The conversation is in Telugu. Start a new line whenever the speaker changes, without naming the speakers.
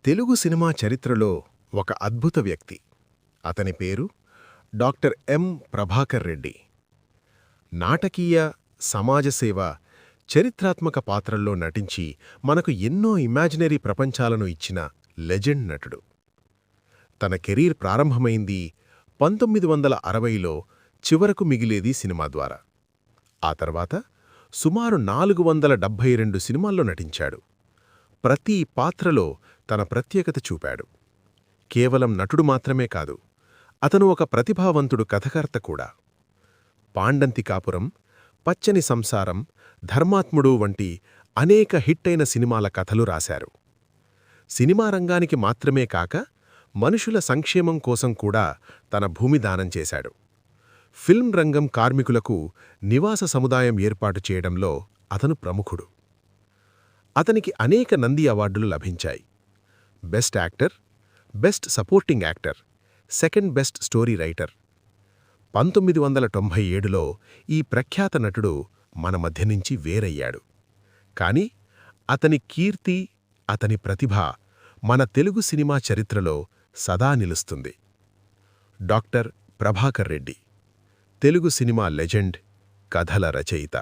తెలుగు సినిమా చరిత్రలో ఒక అద్భుత వ్యక్తి. అతని పేరు డాక్టర్ ఎం. ప్రభాకర్ రెడ్డి. నాటకీయ, సమాజసేవ, చరిత్రాత్మక పాత్రల్లో నటించి మనకు ఎన్నో ఇమాజినరీ ప్రపంచాలను ఇచ్చిన లెజెండ్ నటుడు. తన కెరీర్ ప్రారంభమైంది 1960లో చివరకు మిగిలేది సినిమా ద్వారా. ఆ తర్వాత సుమారు 472 సినిమాల్లో నటించాడు. ప్రతి పాత్రలో తన ప్రత్యేకత చూపాడు. కేవలం నటుడు మాత్రమే కాదు, అతను ఒక ప్రతిభావంతుడు కథకర్త కూడా. పాండంతి కాపురం, పచ్చని సంసారం, ధర్మాత్ముడు వంటి అనేక హిట్టైన సినిమాల కథలు రాశారు. సినిమా రంగానికి మాత్రమే కాక మనుషుల సంక్షేమం కోసం కూడా తన భూమి దానం చేశాడు. ఫిల్మ్ రంగం కార్మికులకు నివాస సముదాయం ఏర్పాటు చేయడంలో అతను ప్రముఖుడు. అతనికి అనేక నంది అవార్డులు లభించాయి. Best actor, best supporting actor, second best story writer. 1997లో ఈ ప్రఖ్యాత నటుడు మన మధ్య నుంచి వేరయ్యాడు. కాని అతని కీర్తి, అతని ప్రతిభ మన తెలుగు సినిమా చరిత్రలో సదా నిలుస్తుంది. Doctor Prabhakar Reddy, Telugu cinema legend, కథల రచయిత.